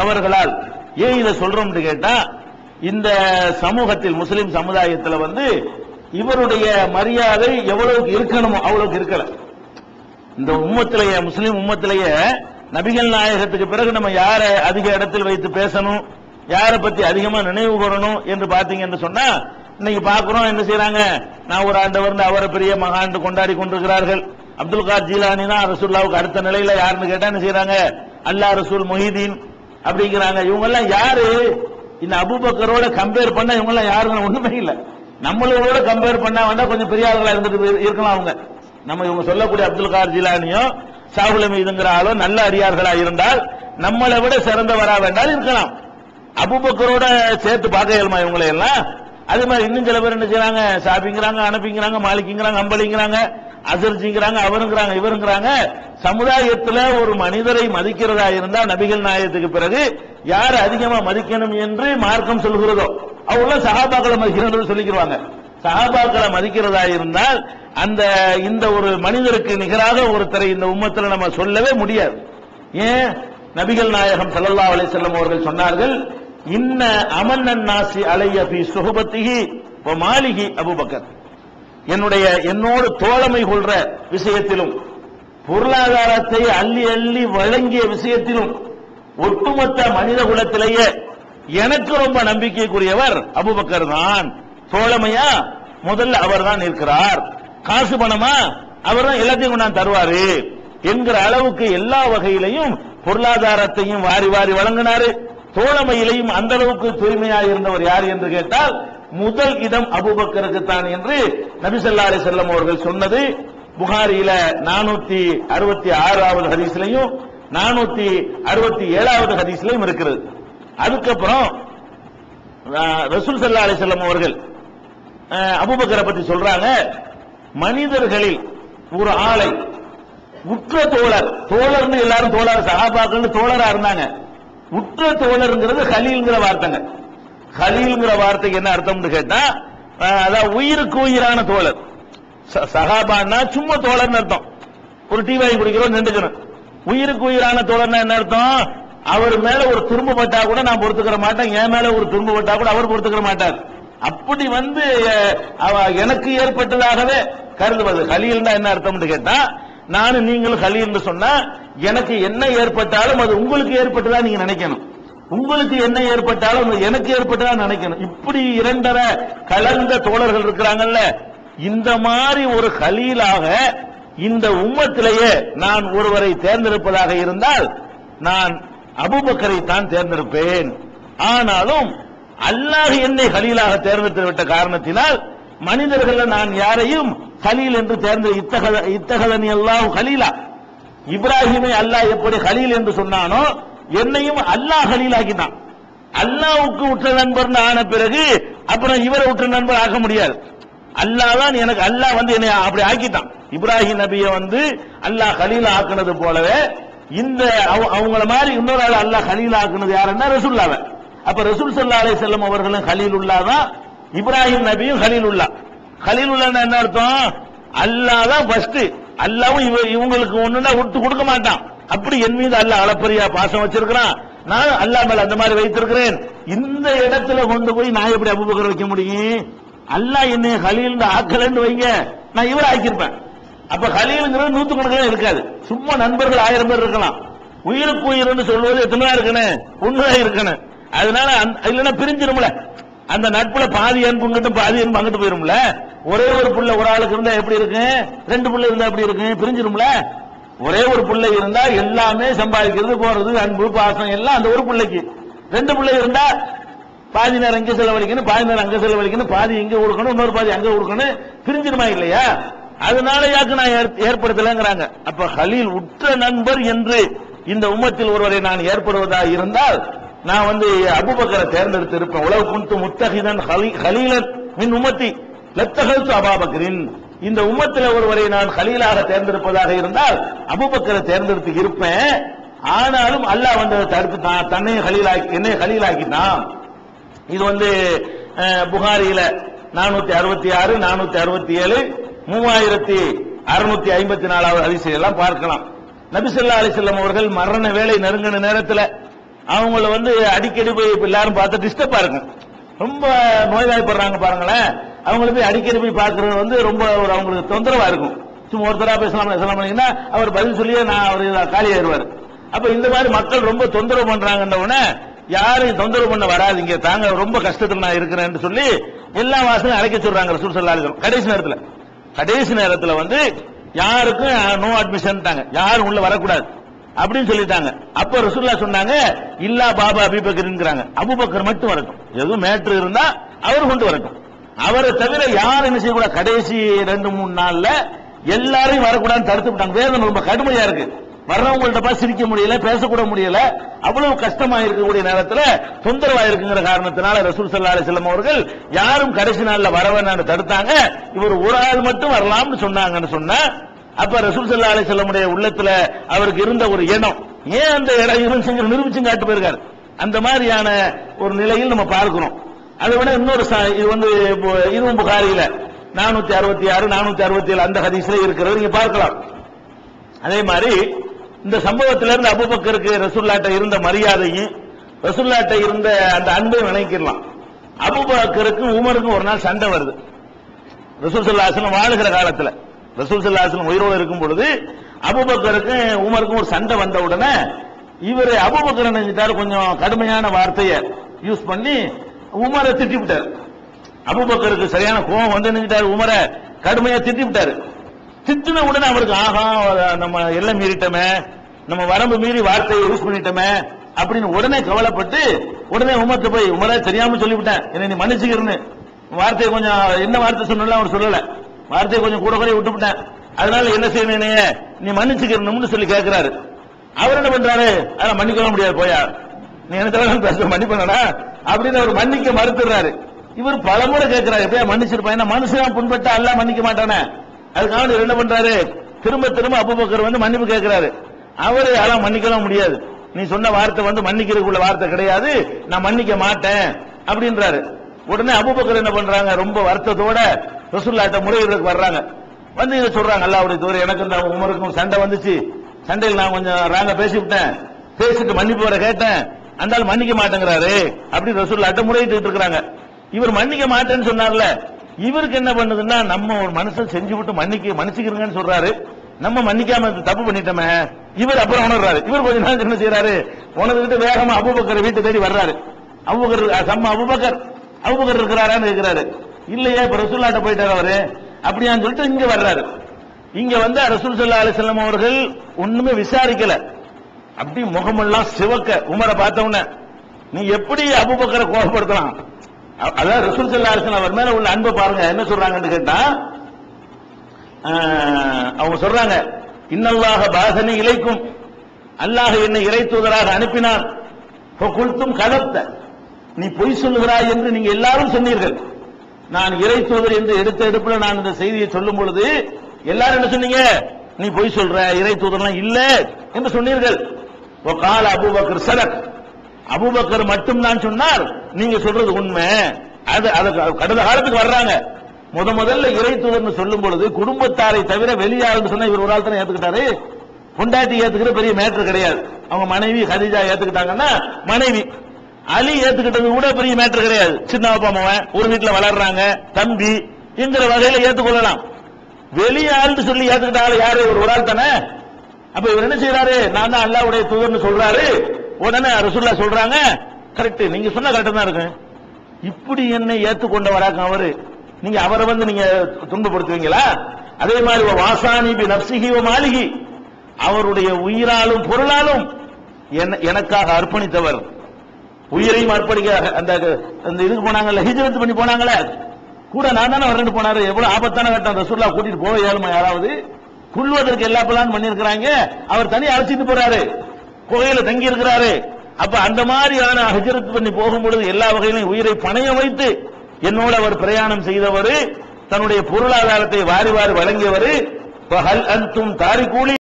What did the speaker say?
அவர்களால் ஏன் இதை சொல்றோம் கேட்டா, இந்த சமூகத்தில் முஸ்லிம் சமுதாயத்தில் இவருடைய மரியாதை எவ்வளவுக்கு இருக்கணுமோ அவ்வளவுக்கு இருக்கல. இந்த உம்மத்திலேயே முஸ்லிம் உம்மத்திலேயே நபிகள் நாயகத்துக்கு பிறகு நம்ம யாரை அதிக இடத்தில் வைத்து பேசணும், யாரை பத்தி அதிகமா நினைவு கூறணும் என்று பாத்தீங்கன்னு சொன்னா, இன்னைக்கு பாக்குறோம் என்ன செய்யறாங்க, நான் ஒரு ஆண்டவர் அவரை பெரிய மகான் கொண்டாடி கொண்டிருக்கிறார்கள். அப்துல் கார் ஜீலானி தான் ரசூலுல்லாஹ்வுக்கு அடுத்த நிலையில யாருன்னு கேட்டா என்ன செய்யறாங்க, அல்லாஹ் ரசூல் முஹிதீன் அப்படிங்கிறாங்க. இவங்க எல்லாம் யாரு? இந்த அபூபக்கரோட கம்பேர் பண்ண இவங்க எல்லாம் யாருன்னு ஒண்ணுமே இல்ல. நம்மளோட கம்பேர் பண்ணா வேண்டாம், கொஞ்சம் பெரிய ஆளுகளா இருந்துட்டு இருக்கலாம் அவங்க. நம்ம இவங்க சொல்லக்கூடிய அப்துல் கார் ஜீலானியோ ஷாஹுல் ஹமீதுங்கிற ஆளோ நல்ல அடியார்களா இருந்தால் நம்மளை விட சிறந்தவரா வேண்டால் இருக்கலாம். அபூபக்கரோட சேர்த்து பார்க்க இயலுமா இவங்களை எல்லாம்? அதே மாதிரி இன்னும் சில பேர் என்ன செய்யறாங்க, ஷாபிங்கிறாங்க, அனபிங்கிறாங்க, மாலிக்ங்கிறாங்க, அம்பலிங்கிறாங்க, அசர்ஜிங்கிறாங்க, அவருங்கிறாங்க, இவருங்கிறாங்க. சமுதாயத்தில் ஒரு மனிதரை மதிக்கிறதா இருந்தா நபிகள் நாயகத்துக்கு பிறகு யார் அதிகமா மதிக்கணும் என்று மார்க்கம் சொல்கிறதோ அவங்க சஹாபாக்களை மதிக்கணும் சொல்லிக்கிறாங்க. சஹாபாக்களை மதிக்கிறதா இருந்தால் அந்த இந்த ஒரு மனிதருக்கு நிகராக ஒருத்தரை இந்த உம்மத்தில் நம்ம சொல்லவே முடியாது. ஏன்? நபிகள் நாயகம் ஸல்லல்லாஹு அலைஹி வஸல்லம் அவர்கள் சொன்னார்கள், இன்ன அமன்னன் நாசி அலைய ஃபீ சுஹபத்திஹி வ மாலிஹி அபூபக்கர். என்னோடு தோழமை கொள்ற விஷயத்திலும் பொருளாதாரத்தை அள்ளி அள்ளி வழங்கிய விஷயத்திலும் ஒட்டுமொத்த மனித குலத்திலேயே எனக்கு ரொம்ப நம்பிக்கைக்குரியவர் அபூபக்கர் தான். தோழமையா முதல்ல அவர் தான் இருக்கிறார், காசு பணமா அவர் தான் எல்லாத்தையும் கொண்டாந்து தருவாரு என்கிற அளவுக்கு எல்லா வகையிலையும் பொருளாதாரத்தையும் வாரி வாரி வழங்கினாரு. தோழமையிலையும் அந்த அளவுக்கு தூய்மையாக இருந்தவர் யார் என்று கேட்டால் முதல் இடம் அபூபக்கருக்கு தான் என்று நபி ஸல்லல்லாஹு அலைஹி வஸல்லம் அவர்கள் சொன்னது புகாரியில 466வது ஹதீஸ்லயும் 467வது ஹதீஸ்லயும் இருக்கிறது. அதுக்கப்புறம் ரசூல் ஸல்லல்லாஹு அலைஹி வஸல்லம் அவர்கள் அபூபக்கரை பத்தி சொல்றாங்க, மனிதர்களில் ஒரு ஆளை உற்ற தோழர், தோழர்னு எல்லாரும் தோழர் சஹாபாக்கள் தோழரா இருந்தாங்க. உற்ற தோழருங்கிறது ஹலீல்ங்கிற வார்த்தைங்க. ஹலீல்ங்கிற வார்த்தைக்கு என்ன அர்த்தம்னு கேட்டா, அதாவது உயிருக்கு உயிரான தோழர். சஹாபான்னா சும்மா தோழர்னு அர்த்தம். ஒரு டீ வாங்கி குடிக்கிறோம் நின்றுக்கணும். உயிருக்கு உயிரான தோழர்னா என்ன அர்த்தம்? அவர் மேல ஒரு துரும்பு பட்டா கூட நான் பொறுத்துக்கிற மாட்டேன், என் மேல ஒரு துரும்பு பட்டா கூட அவர் பொறுத்துக்கிற மாட்டார். அப்படி எனக்கு ஏற்பட்டதாகவே கருதுவது. ஹலீல்னா என்ன அர்த்தம்னு கேட்டா, நானும் நீங்களும் ஹலீல்னு சொன்னா எனக்கு என்ன ஏற்பட்டாலும் அது உங்களுக்கு ஏற்பட்டதா நீங்க நினைக்கணும், உங்களுக்கு என்ன ஏற்பட்டாலும் எனக்கு ஏற்பட்டதா நினைக்கணும். இப்படி இரண்டரை கலந்த தோழர்கள் இருக்கிறாங்கல்ல, இந்த மாதிரி ஒரு ஹலீலாக இந்த உம்மத்திலேயே நான் ஒருவரை தேர்ந்தெடுப்பதாக இருந்தால் நான் அபூபக்கரை தான் தேர்ந்தெடுப்பேன். ஆனாலும் அல்லாஹ் என்னை ஹலீலாக தேர்ந்தெடுத்து விட்ட காரணத்தினால் மனிதர்கள் நான் யாரையும் ஹலீல் என்று இத்தகதனி அல்லாஹ் ஹலீலா. இப்ராஹிமை அல்லாஹ் எப்படி ஹலீல் என்று சொன்னானோ என்னையும் அல்லாஹ் ஹலீல் ஆக்கினான். அல்லாஹ்வுக்கு உற்ற நண்பர் ஆன பிறகு அப்புறம் இவரை உற்ற நண்பர் ஆக்க முடியாது. அல்லாஹ் தான் எனக்கு, அல்லாஹ் என்னை அப்படி ஆக்கிட்டான். இப்ராஹிம் நபியை அல்லாஹ் ஹலீல் ஆக்குனது போலவே இந்த அவங்கள மாதிரி இன்னொரு ஆள் அல்லாஹ் ஹலீல் ஆக்குனது யாருன்னா ரசூலுல்லாஹ். அப்ப ரசூல் ஸல்லல்லாஹு அலைஹி வஸல்லம் அவர்களும் ஹலீலுல்லாஹ் தான், இப்ராஹிம் நபியும் ஹலீலுல்லாஹ். ஹலீலுல்லாஹ் என்ன அர்த்தம்? அல்லாஹ் தான் ஃபர்ஸ்ட். அல்லாஹ்வும் இவங்களுக்கு ஒண்ணுனா விட்டு கொடுக்க மாட்டான். அப்படி என் மீது அல்லாஹ் அளப்பரியா பாசம் வச்சிருக்கிறான், நான் அல்லாஹ் மேல அந்த மாதிரி வைத்திருக்கிறேன். இந்த இடத்துல கொண்டு போய் நான் எப்படி அபூபக்கர் வைக்க முடியும்? அல்லாஹ் என்னை ஹலீல் ஆக்கலன்னு வைங்க, நான் இவரை ஆக்கியிருப்பேன். அப்ப ஹலீலுங்கிறது 100 இருக்காது, சும்மா நண்பர்கள் 1000 பேர் இருக்கலாம். உயிருக்கு உயிர்னு சொல்வது எத்தனை இருக்கணும்? 1 இருக்கணும். அதனால இல்லைன்னா பிரிஞ்சிரும்ல, அந்த நட்புல பாதி அன்புங்கிட்ட பாதி அன்பு அங்கிட்டு போயிரும்ல. ஒரே ஒரு புள்ள ஒரு ஆளுக்கு இருந்தா எப்படி இருக்கு, 2 புள்ள இருந்தா எப்படி இருக்கு? பிரிஞ்சிரும்ல. ஒரே ஒரு பிள்ளை இருந்தா எல்லாமே சம்பாதிக்கிறது போறது அன்பு பாசம் எல்லாம் அந்த ஒரு பிள்ளைக்கு. 2 பிள்ளை இருந்தா பாதி நேரம் இங்க செலவழிக்கணும், பாதி நேரம் அங்க செலவழிக்கணும், பாதி இங்க கொடுக்கணும், இன்னொரு பாதி அங்க கொடுக்கணும், பிரிஞ்சிருமா இல்லையா? அதனால யாக்கு நான் ஏற்படுத்தலங்கிறாங்க. அப்ப ஹலீல் உற்ற நண்பர் என்று இந்த உம்மத்தில் ஒருவரை நான் ஏற்படுவதாக இருந்தால் நான் அபூபக்கரை தேர்ந்தெடுத்து இருப்பேன். உலக குந்து முத்தஹிதன் ஹலீலன் மின் உம்மத்தி லத்தஹல்து அபூபக்கரின். இந்த உம்மத்தில் ஒருவரை நான் ஹலீலாக தேர்ந்தெடுப்பதாக இருந்தால் அபூபக்கரை தேர்ந்தெடுத்து இருப்பேன். ஆனாலும் அல்லாஹ் தடுத்து தன்னை ஹலீலாக்கி என்னை ஹலீலாக்கிட்டான். இது புகாரியில 466, 467, 3654 ஹதீஸ் எல்லாம் பார்க்கலாம். நபி ஸல்லல்லாஹு அலைஹி வஸல்லம் அவர்கள் மரண வேளை நெருங்கின நேரத்தில் அவங்கள வந்து அடிக்கடி போய் எல்லாரும் பார்த்து டிஸ்டர்பா இருக்கும். ரொம்ப நோய்வாய்ப்படுறாங்க பாருங்களேன், அவங்கள போய் அடிக்கடி போய் பார்க்கறது வந்து ரொம்ப அவங்களுக்கு தொந்தரவா இருக்கும். சும்மா ஒருத்தரா பேசலாம்னா அவர் பதில் சொல்லியே அவர் காலியாயிருவார். அப்ப இந்த மாதிரி மக்கள் ரொம்ப தொந்தரவு பண்றாங்கன்னு யாரையும் தொந்தரவு பண்ண வராதிங்க, தாங்க ரொம்ப கஷ்டத்தில் நான் இருக்கிறேன்னு சொல்லி எல்லா வாசலும் அழைக்க சொல்றாங்க ரசூல் ஸல்லல்லாஹு அலைஹி வஸல்லம். கடைசி நேரத்தில் வந்து யாருக்கும் நோ அட்மிஷன், யாரும் உள்ள வரக்கூடாது அப்படின்னு சொல்லிட்டாங்க. அப்ப ரசூலுல்லாஹ் சொன்னாங்க, இல்லா பாபா அபூபக்கர்ங்கறாங்க, அபூபக்கர் மட்டும் வரட்டும், எதுவும் மேட்ரு இருந்தா அவர் கொண்டு வரட்டும், அவரை தவிர யாரும் என்ன செய்யக்கூடாது. கடைசி 2-3 நாள்ல எல்லாரையும் வரக்கூடாதுன்னு தடுத்து விட்டாங்க. வேதனை ரொம்ப கடுமையா இருக்கு, வர்றவங்கள்ட்ட பார்த்து சிரிக்க முடியல, பேசக்கூட முடியல, அவ்வளவு கஷ்டமா இருக்கக்கூடிய நேரத்தில் தொந்தரவா இருக்குங்கிற காரணத்தினால ரசூல் ஸல்லல்லாஹு அலைஹி வஸல்லம் அவர்கள் யாரும் கடைசி நாள்ல வரவேன்னு தடுத்தாங்க. இவர் ஒரு ஆள் மட்டும் வரலாம்னு சொன்னாங்கன்னு சொன்னா, அப்ப ரசூல் ஸல்லல்லாஹு அலைஹி வஸல்லம் உள்ளத்துல அவருக்கு இருந்த ஒரு எண்ணம், ஏன் அந்த இடம் இருந்துச்சு நிரூபிச்சு காட்டு போயிருக்காரு. அந்த மாதிரியான ஒரு நிலையில் நம்ம பார்க்கிறோம். அதை விட இன்னொரு இது வந்து இதுவும் புகாரியில 466 467 அந்த ஹதீஸ்ல இருக்கிறது நீங்க பார்க்கலாம். அதே மாதிரி இந்த சம்பவத்திலிருந்து அபூபக்கருக்கு ரசூலுல்லாஹ்ட்ட இருந்த மரியாதையும் ரசூலுல்லாஹ்ட்ட இருந்த அந்த அன்பையும் விளங்கிக்கலாம். அபூபக்கருக்கும் உமருக்கும் ஒரு நாள் சண்டை வருது. ரசூல் ஸல்லல்லாஹு அலைஹி வஸல்லம் வாழுகிற காலத்துல, ரசூல் ஸல்லல்லாஹு அலைஹி வஸல்லம் உயிரோடு இருக்கும் பொழுது அபூபக்கருக்கும் உமருக்கும் ஒரு சண்டை வந்த உடனே இவர் அபூபக்கர் நினைச்சிட்டாரு, கொஞ்சம் கடுமையான வார்த்தையை யூஸ் பண்ணி உமரை திட்டி விட்டார். அபூபக்கருக்கு சரியான கோபம் வந்து நினைச்சிட்டாரு, உமரை கடுமையா திட்டி விட்டாரு. திட்டின உடனே அவருக்கு ஆஹா நம்ம எல்லாம் மீறிட்டோமே, நம்ம வரம்பு மீறி வார்த்தையை யூஸ் பண்ணிட்டோமே அப்படின்னு உடனே கவலைப்பட்டு உடனே உமர்ட்ட போய், உமரை தெரியாம சொல்லிவிட்டேன், என்ன நீ மன்னிச்சுக்கிறன்னு, வார்த்தையை கொஞ்சம் என்ன வார்த்தை சொன்னாலும் அவர் சொல்லல, வார்த்தையை கொஞ்சம் கூட கூட விட்டுவிட்டேன், அதனால என்ன செய்யணும் நீ மன்னிச்சுக்கிறணும்னு சொல்லி கேட்கிறாரு. அவர் என்ன பண்றாரு, அதெல்லாம் மன்னிக்க முடியாது, போயா நீ என்ன பேச மன்னிப்பா அப்படின்னு அவர் மன்னிக்க மறுத்துறாரு. இவர் பலமுறை கேட்கிறாரு, எப்படியா மன்னிச்சிருப்பா, ஏன்னா மனுஷன் புண்பட்டு அல்லாஹ் மன்னிக்க மாட்டானே. அதுக்காக இவர் என்ன பண்றாரு, திரும்ப திரும்ப அபூபக்கர் வந்து மன்னிப்பு கேட்கிறாரு. அவரு அதெல்லாம் மன்னிக்கலாம் முடியாது, நீ சொன்ன வார்த்தை வந்து மன்னிக்கிறதுக்குள்ள வார்த்தை கிடையாது, நான் மன்னிக்க மாட்டேன் அப்படின்றாரு. உடனே அபூபக்கர் என்ன பண்றாங்க, ரொம்ப வருத்தத்தோட ரசூலுல்லாஹ்ட்ட முறையிடறதுக்கு வர்றாங்க. வந்து இதை சொல்றாங்க, அல்லாஹ்வுடைய தூதர், எனக்கு இந்த உமருக்கும் சண்டை வந்துச்சு, சண்டையில் நான் கொஞ்சம் ராங்க பேசிவிட்டேன், பேசிட்டு மன்னிப்பு வர கேட்டேன், அந்த ஆள் மன்னிக்க மாட்டேங்கிறாரு அப்படின்னு ரசூலுல்லாஹ்ட்ட முறையிட்டு இருக்காங்க. இவர் மன்னிக்க மாட்டேன்னு சொன்னார்ல, இவருக்கு என்ன பண்ணுதுன்னா, நம்ம ஒரு மனுஷன் செஞ்சு விட்டு மன்னிச்சுக்கிறீங்கன்னு சொல்றாரு, நம்ம மன்னிக்காம தப்பு பண்ணிட்டோமே, இவர் அப்புறம் உணர்றாரு. இவர் கொஞ்ச நாள் என்ன செய்யறாரு, உணர்ந்துட்டு வேகமா அபூபக்கர் வீட்டு தேடி வர்றாரு. அபூபக்கர் இருக்கிறாரான்னு இருக்கிறாரு. இல்லையா, இப்ப ரசூலுல்லாஹ்ட்ட போயிட்டாரு அவரு அப்படியான்னு சொல்லிட்டு இங்க வர்றாரு. இங்க வந்து ரசூல் ஸல்லல்லாஹு அலைஹி வஸல்லம் அவர்கள் ஒண்ணுமே விசாரிக்கல, அப்படி முகமெல்லாம் சிவக்க உமரை பார்த்த உடனே, நீ எப்படி அபூபக்கரை கோபப்படுத்தலாம், அதாவது ரசூல் ஸல்லல்லாஹு அலைஹி வஸல்லம் அவர் மேல உள்ள அன்பை பாருங்க. என்ன சொல்றாங்கன்னு கேட்டா, அவங்க சொல்றாங்க, இன்னல்லாஹ பாஸனி இலைக்கும், அல்லாஹ் என்னை இறை தூதராக அனுப்பினான், ஃபகுல்தும் கலப்த, நீ பொய் சொல்லுகிறாய் என்று நீங்க எல்லாரும் சொன்னீர்கள். நான் இறை தூதர் என்று எடுத்த எடுப்புல நான் இந்த செய்தியை சொல்லும் பொழுது எல்லாரும் என்ன சொன்னீங்க, நீ பொய் சொல்ற, இறை தூதர்லாம் இல்ல என்று சொன்னீர்கள். கால அபூபக்கர் சதக், அபூபக்கர் மட்டும் தான் சொன்னார், நீங்க சொல்றது உண்மை. அது கடந்த காலத்துக்கு வர்றாங்க. முதல்ல இறை தூதர்னு சொல்லும் பொழுது குடும்பத்தாரை தவிர வெளியாளர் சொன்னா இவர் ஒரு ஆள் தானே ஏத்துக்கிட்டாரு. பொண்டாட்டி ஏத்துக்கிற பெரிய மேட்டர் கிடையாது. அவங்க மனைவி கதீஜா ஏத்துக்கிட்டாங்கன்னா மனைவி, அலி ஏத்துக்கிட்டது கூட பெரிய மேட்டர் கிடையாது. சின்ன அப்பா அம்மாவன் ஒரு வீட்டுல வளர்றாங்க, தம்பி என்கிற வகையில ஏத்துக்கொள்ளலாம். வெளியாள் சொல்லி ஏத்துக்கிட்டாலும் யாரு, ஒரு ஆள் தானே. அப்ப இவர் என்ன செய்யறாரு, நான் தான் அல்லாஹ்வுடைய தூதர்னு சொல்றாரு. உடனே ரசூலுல்லாஹ் சொல்றாங்க, கரெக்ட், நீங்க சொன்ன கரெக்ட் தான் இருக்கு. இப்படி என்னை ஏத்துக்கொண்டவராக அவரு, நீங்க அவரை வந்து நீங்க துன்பப்படுத்துவீங்களா? அதே மாதிரி வாசானி பி நஃப்ஸிஹி வ மாலிஹி, அவருடைய உயிராலும் பொருளாலும் எனக்காக அர்ப்பணித்தவர், உயிரையும் அர்ப்பணிக்க அந்த இதுக்கு போனாங்கல்ல, ஹிஜ்ரத் பண்ணி போனாங்களே, கூட நான் தானே வரேன்னு போனாரு. எவ்வளவு ஆபத்தான கட்டம், ரசூலுல்லாஹ் கூட்டிட்டு போக இயலுமா? யாராவது கொல்வதற்கு எல்லா பிளான் பண்ணிருக்கிறாங்க, அவர் தனி அழைச்சிட்டு போறாரு, குகையில தங்கி இருக்கிறாரு. அப்ப அந்த மாதிரியான ஹிஜ்ரத் பண்ணி போகும்பொழுது எல்லா வகையிலும் உயிரை பணையம் வைத்து என்னோட அவர் பிரயாணம் செய்தவர், தன்னுடைய பொருளாதாரத்தை வாரி வாரி வழங்கியவர்.